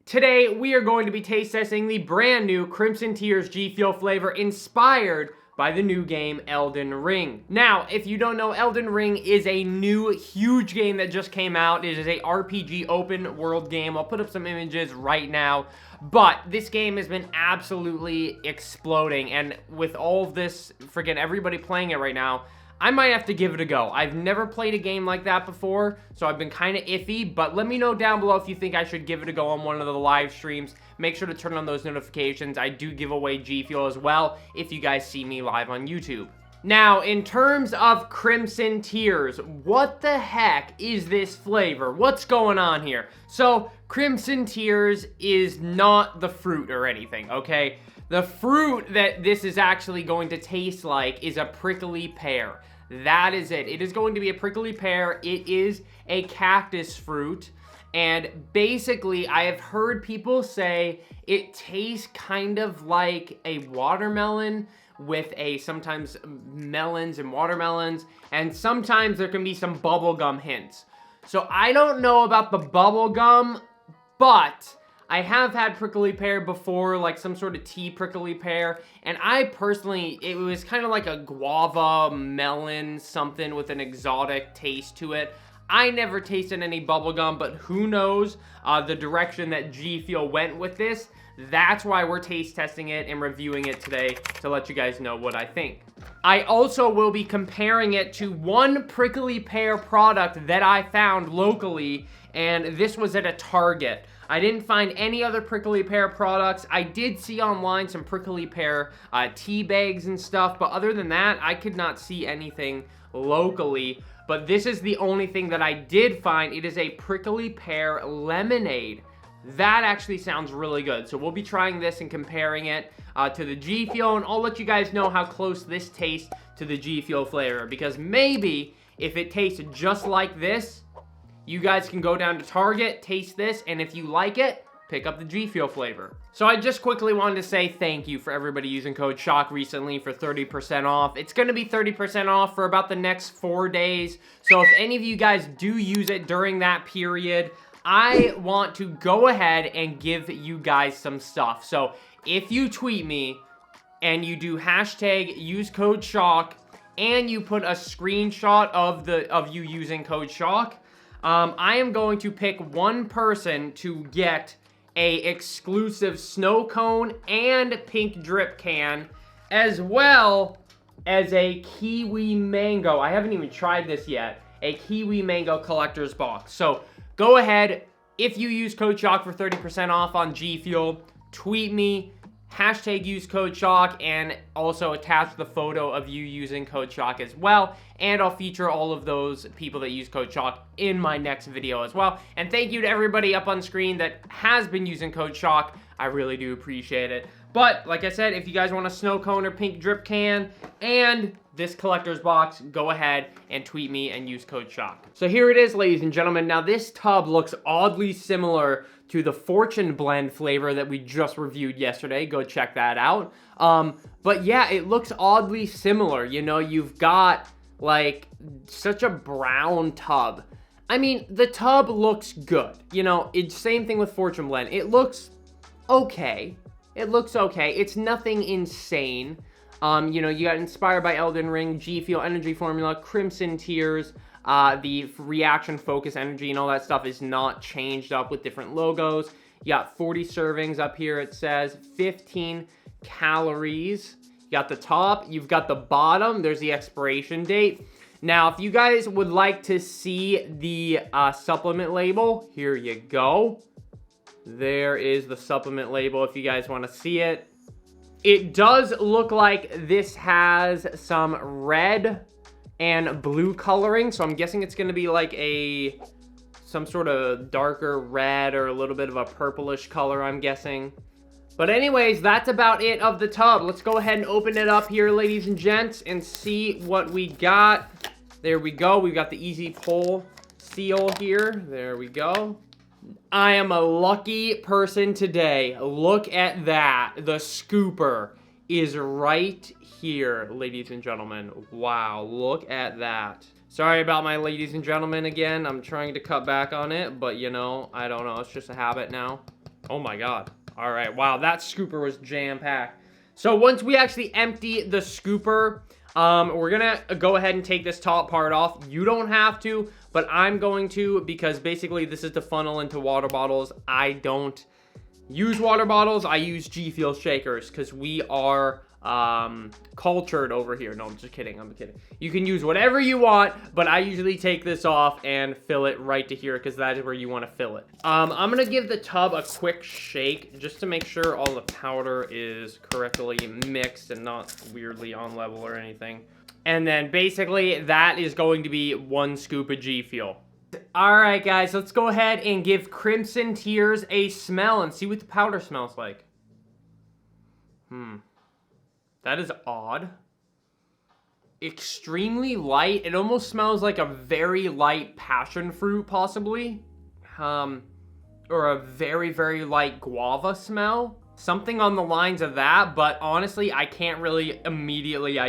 Today, we are going to be taste testing the brand new Crimson Tears GFuel flavor inspired by the new game Elden Ring. Now, if you don't know, Elden Ring is a new huge game that just came out. It is a RPG open world game. I'll put up some images right now. But this game has been absolutely exploding, and with all of this, freaking everybody playing it right now, I might have to give it a go. I've never played a game like that before, so I've been kind of iffy, but let me know down below if you think I should give it a go on one of the live streams. Make sure to turn on those notifications. I do give away GFuel as well if you guys see me live on YouTube. Now, in terms of Crimson Tears, what the heck is this flavor? What's going on here? So, Crimson Tears is not the fruit or anything, okay? The fruit that this is actually going to taste like is a prickly pear. That is it. It is going to be a prickly pear. It is a cactus fruit. And basically, I have heard people say it tastes kind of like a watermelon with sometimes melons and watermelons. And sometimes there can be some bubblegum hints. So I don't know about the bubblegum, but I have had prickly pear before, like some sort of tea prickly pear, and I personally, it was kind of like a guava, melon, something with an exotic taste to it. I never tasted any bubblegum, but who knows the direction that GFuel went with this. That's why we're taste testing it and reviewing it today to let you guys know what I think. I also will be comparing it to one prickly pear product that I found locally, and this was at a Target. I didn't find any other prickly pear products. I did see online some prickly pear tea bags and stuff, but other than that, I could not see anything locally. But this is the only thing that I did find. It is a prickly pear lemonade. That actually sounds really good. So we'll be trying this and comparing it to the GFuel, and I'll let you guys know how close this tastes to the GFuel flavor, because maybe if it tastes just like this, you guys can go down to Target, taste this, and if you like it, pick up the GFuel flavor. So I just quickly wanted to say thank you for everybody using code SHOCK recently for 30% off. It's gonna be 30% off for about the next 4 days. So if any of you guys do use it during that period, I want to go ahead and give you guys some stuff. So if you tweet me and you do hashtag use code SHOCK and you put a screenshot of you using code SHOCK, I am going to pick one person to get a exclusive snow cone and pink drip can, as well as a Kiwi mango. I haven't even tried this yet. A Kiwi mango collector's box. So go ahead, if you use code SHOCK for 30% off on GFuel, tweet me, hashtag use code SHOCK, and also attach the photo of you using code SHOCK as well, and I'll feature all of those people that use code SHOCK in my next video as well. And thank you to everybody up on screen that has been using code SHOCK. I really do appreciate it. But like I said, if you guys want a snow cone or pink drip can and this collector's box, go ahead and tweet me and use code SHOCK. So here it is, ladies and gentlemen. Now this tub looks oddly similar to the Fortune Blend flavor that we just reviewed yesterday. Go check that out. But yeah, it looks oddly similar. You know, you've got like such a brown tub. I mean, the tub looks good. You know, it's same thing with Fortune Blend. It looks okay. It looks okay. It's nothing insane. You know, you got inspired by Elden Ring, GFuel energy formula, Crimson Tears. The reaction focus energy and all that stuff is not changed up with different logos. You got 40 servings up here, it says 15 calories. You got the top, you've got the bottom, there's the expiration date. Now, if you guys would like to see the supplement label, here you go. There is the supplement label if you guys want to see it. It does look like this has some red and blue coloring, so I'm guessing it's going to be like some sort of darker red or a little bit of a purplish color, I'm guessing. But anyways, that's about it of the tub. Let's go ahead and open it up here, ladies and gents, and see what we got. There we go. We've got the easy pull seal here. There we go. I am a lucky person today. Look at that. The scooper is right here, ladies and gentlemen. Wow, look at that. Sorry about my ladies and gentlemen again. I'm trying to cut back on it, but you know, I don't know. It's just a habit now. Oh my God. All right, wow, that scooper was jam-packed. So once we actually empty the scooper, we're gonna go ahead and take this top part off. You don't have to, but I'm going to, because basically this is to funnel into water bottles. I don't use water bottles, I use GFuel shakers, because we are cultured over here. No, I'm just kidding, I'm kidding. You can use whatever you want, but I usually take this off and fill it right to here, because that is where you want to fill it. I'm gonna give the tub a quick shake, just to make sure all the powder is correctly mixed and not weirdly on level or anything. And then basically, that is going to be 1 scoop of GFuel. Alright guys, let's go ahead and give Crimson Tears a smell and see what the powder smells like. That is odd. Extremely light. It almost smells like a very light passion fruit, possibly. Or a very, very light guava smell. Something on the lines of that, but honestly, I can't really immediately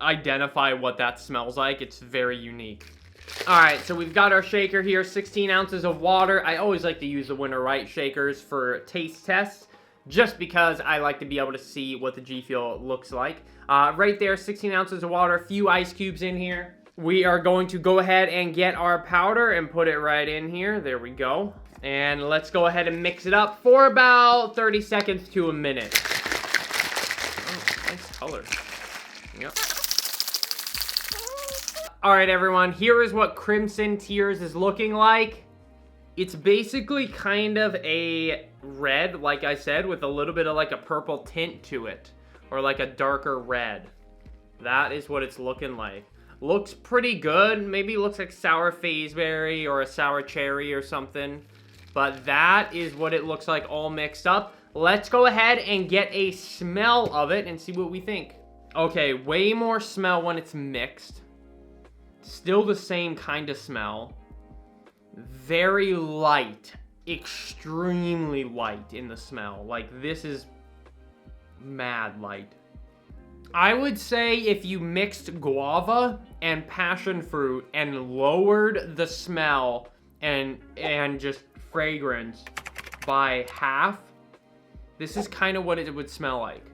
identify what that smells like. It's very unique. Alright, so we've got our shaker here, 16 ounces of water. I always like to use the Winter Right shakers for taste tests, just because I like to be able to see what the GFuel looks like. Right there, 16 ounces of water, a few ice cubes in here. We are going to go ahead and get our powder and put it right in here. There we go. And let's go ahead and mix it up for about 30 seconds to a minute. Oh, nice color. Yep. Alright everyone, here is what Crimson Tears is looking like. It's basically kind of a red, like I said, with a little bit of like a purple tint to it. Or like a darker red. That is what it's looking like. Looks pretty good. Maybe looks like sour phaseberry or a sour cherry or something. But that is what it looks like all mixed up. Let's go ahead and get a smell of it and see what we think. Okay, way more smell when it's mixed. Still the same kind of smell. Very light. Extremely light in the smell. Like, this is mad light. I would say if you mixed guava and passion fruit and lowered the smell and just fragrance by half, this is kind of what it would smell like.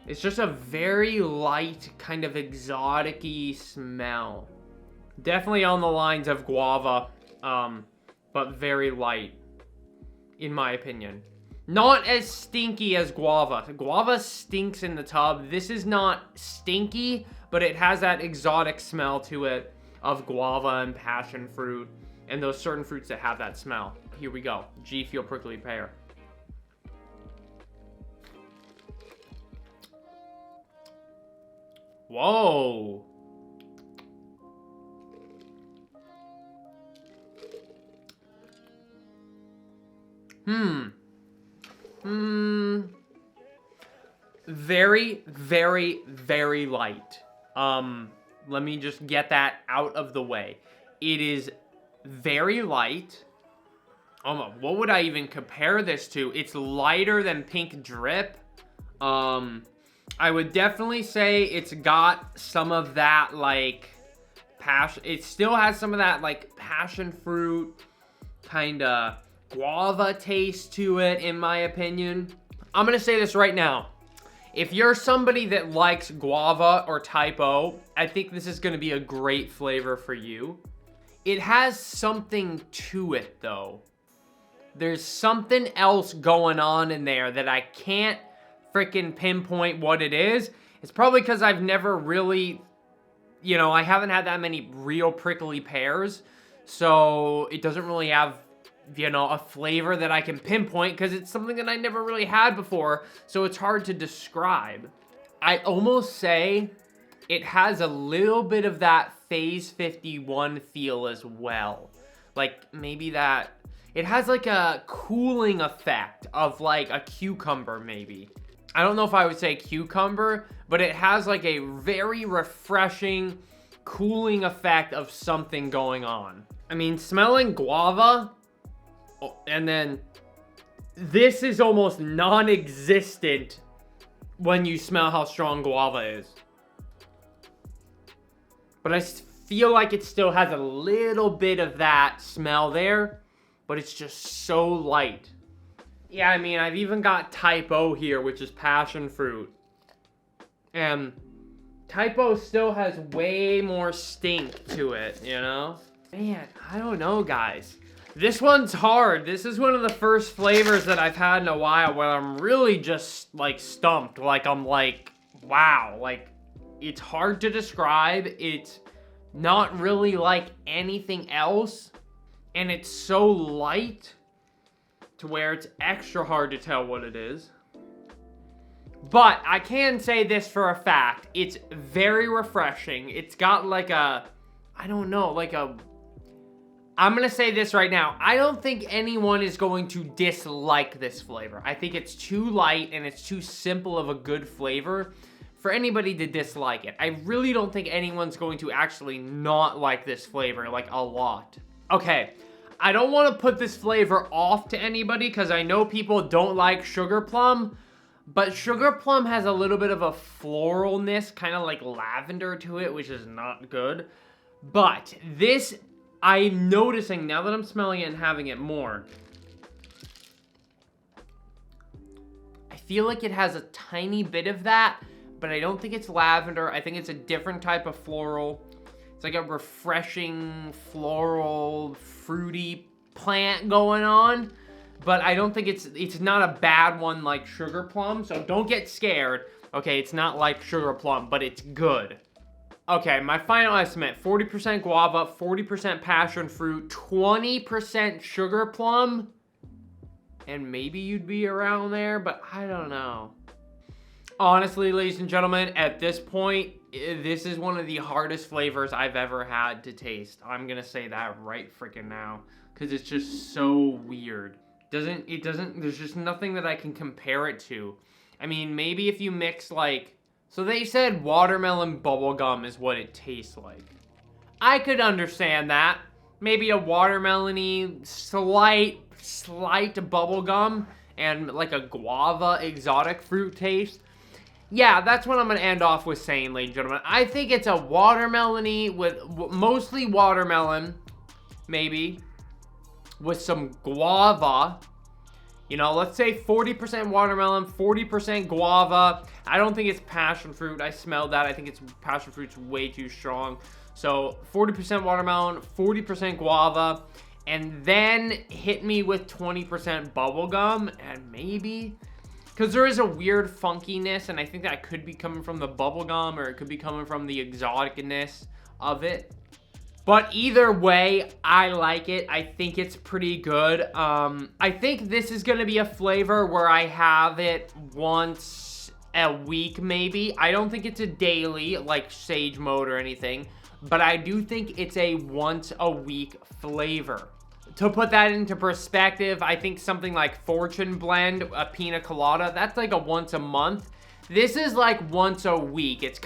It's just a very light, kind of exotic-y smell. Definitely on the lines of guava, but very light, in my opinion. Not as stinky as guava. Guava stinks in the tub. This is not stinky, but it has that exotic smell to it of guava and passion fruit and those certain fruits that have that smell. Here we go. GFuel Prickly Pear. Whoa. Very, very, very light. Let me just get that out of the way. It is very light. What would I even compare this to? It's lighter than Pink Drip. I would definitely say it's got some of that, like, passion. It still has some of that, like, passion fruit, kind of guava taste to it, in my opinion. I'm gonna say this right now. If you're somebody that likes guava or Type O, I think this is gonna be a great flavor for you. It has something to it, though. There's something else going on in there that I can't freaking pinpoint what it is. It's probably because I've never really, you know, I haven't had that many real prickly pears, so it doesn't really have, you know, a flavor that I can pinpoint because it's something that I never really had before, so it's hard to describe. I almost say it has a little bit of that Phase 51 feel as well. Like, maybe that, it has like a cooling effect of like a cucumber, maybe. I don't know if I would say cucumber, but it has like a very refreshing, cooling effect of something going on. I mean, smelling guava, and then this is almost non-existent when you smell how strong guava is. But I feel like it still has a little bit of that smell there, but it's just so light. Yeah, I mean, I've even got Type O here, which is passion fruit. And Type O still has way more stink to it, you know? Man, I don't know, guys. This one's hard. This is one of the first flavors that I've had in a while where I'm really just, like, stumped. Like, I'm like, wow. Like, it's hard to describe. It's not really like anything else. And it's so light to where it's extra hard to tell what it is. But I can say this for a fact. It's very refreshing. It's got like a, I don't know, like a, I'm going to say this right now. I don't think anyone is going to dislike this flavor. I think it's too light and it's too simple of a good flavor for anybody to dislike it. I really don't think anyone's going to actually not like this flavor, like a lot. Okay, I don't want to put this flavor off to anybody because I know people don't like sugar plum, but sugar plum has a little bit of a floralness, kind of like lavender to it, which is not good. But this, I'm noticing now that I'm smelling it and having it more, I feel like it has a tiny bit of that, but I don't think it's lavender. I think it's a different type of floral. It's like a refreshing, floral, fruity plant going on. But I don't think it's not a bad one like sugar plum, so don't get scared. Okay, it's not like sugar plum, but it's good. Okay, my final estimate, 40% guava, 40% passion fruit, 20% sugar plum, and maybe you'd be around there, but I don't know. Honestly, ladies and gentlemen, at this point, this is one of the hardest flavors I've ever had to taste. I'm gonna say that right freaking now, because it's just so weird. There's just nothing that I can compare it to. I mean, maybe if you mix like, so they said watermelon bubblegum is what it tastes like. I could understand that. Maybe a watermelon-y, slight bubblegum and like a guava exotic fruit taste. Yeah, that's what I'm going to end off with saying, ladies and gentlemen. I think it's a watermelon-y with mostly watermelon, maybe, with some guava. You know, let's say 40% watermelon, 40% guava. I don't think it's passion fruit. I smelled that. I think it's passion fruit's way too strong. So 40% watermelon, 40% guava, and then hit me with 20% bubblegum, and maybe, because there is a weird funkiness, and I think that could be coming from the bubblegum, or it could be coming from the exoticness of it. But either way, I like it. I think it's pretty good. I think this is going to be a flavor where I have it once a week, maybe. I don't think it's a daily, like Sage Mode or anything. But I do think it's a once a week flavor. To put that into perspective, I think something like Fortune Blend, a pina colada, that's like a once a month. This is like once a week. It's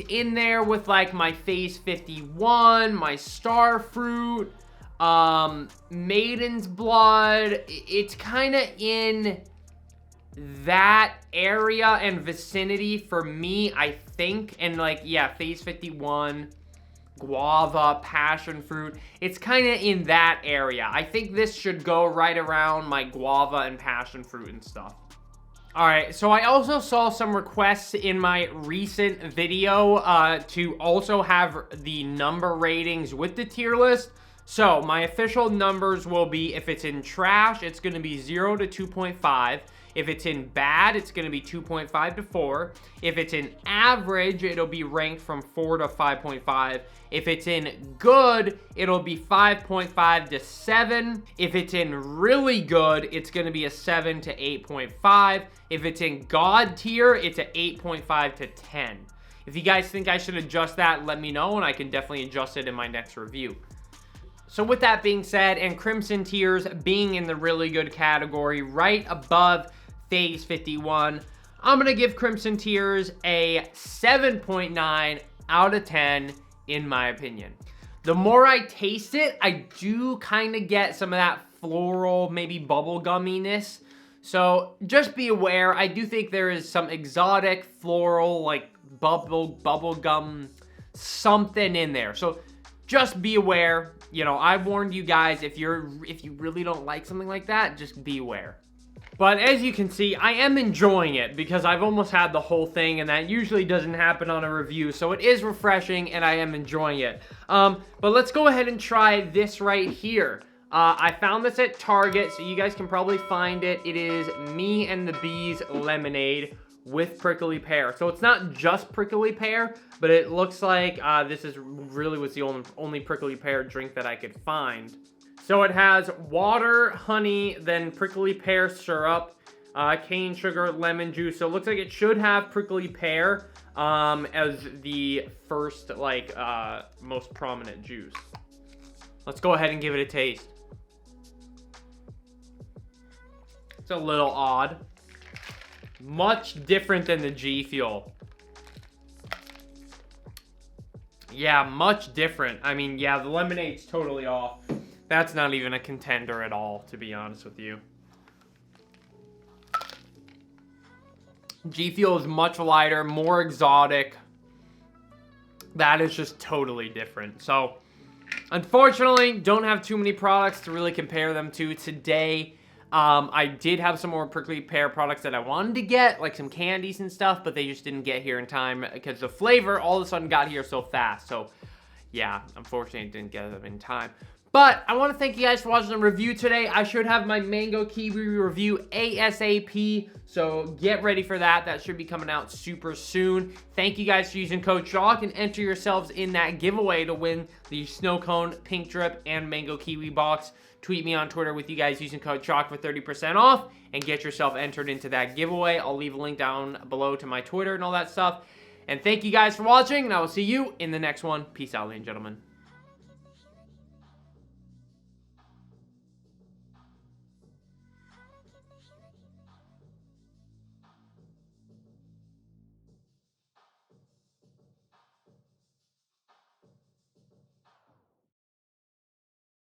in there with like my Phase 51, my Star Fruit, Maiden's Blood. It's kind of in that area and vicinity for me, I think. And like, yeah, Phase 51, guava, passion fruit. It's kind of in that area. I think this should go right around my guava and passion fruit and stuff. Alright, so I also saw some requests in my recent video to also have the number ratings with the tier list. So my official numbers will be, if it's in trash, it's going to be 0 to 2.5. If it's in bad, it's going to be 2.5 to 4. If it's in average, it'll be ranked from 4 to 5.5. If it's in good, it'll be 5.5 to 7. If it's in really good, it's going to be a 7 to 8.5. If it's in God tier, it's a 8.5 to 10. If you guys think I should adjust that, let me know, and I can definitely adjust it in my next review. So with that being said, and Crimson tiers being in the really good category, right above Phase 51, I'm going to give Crimson tiers a 7.9 out of 10 in my opinion. The more I taste it, I do kind of get some of that floral, maybe bubblegumminess. So just be aware, I do think there is some exotic floral, like bubblegum something in there. So just be aware. You know, I warned you guys, if you really don't like something like that, just beware. But as you can see, I am enjoying it because I've almost had the whole thing, and that usually doesn't happen on a review, so it is refreshing and I am enjoying it. But let's go ahead and try this right here. I found this at Target, so you guys can probably find it. It is Me and the Bees lemonade with prickly pear. So it's not just prickly pear, but it looks like this is really was the only prickly pear drink that I could find. So it has water, honey, then prickly pear syrup, cane sugar, lemon juice. So it looks like it should have prickly pear as the first, like, most prominent juice. Let's go ahead and give it a taste. It's a little odd. Much different than the GFuel. Yeah, much different. I mean, yeah, the lemonade's totally off. That's not even a contender at all, to be honest with you. GFuel is much lighter, more exotic. That is just totally different. So, unfortunately, don't have too many products to really compare them to today. I did have some more prickly pear products that I wanted to get, like some candies and stuff, but they just didn't get here in time because the flavor all of a sudden got here so fast. So, yeah, unfortunately, didn't get them in time. But I want to thank you guys for watching the review today. I should have my mango kiwi review ASAP, so get ready for that. That should be coming out super soon. Thank you guys for using code CHALK and enter yourselves in that giveaway to win the snow cone, pink drip, and mango kiwi box. Tweet me on Twitter with you guys using code CHALK for 30% off and get yourself entered into that giveaway. I'll leave a link down below to my Twitter and all that stuff. And thank you guys for watching, and I will see you in the next one. Peace out, ladies and gentlemen.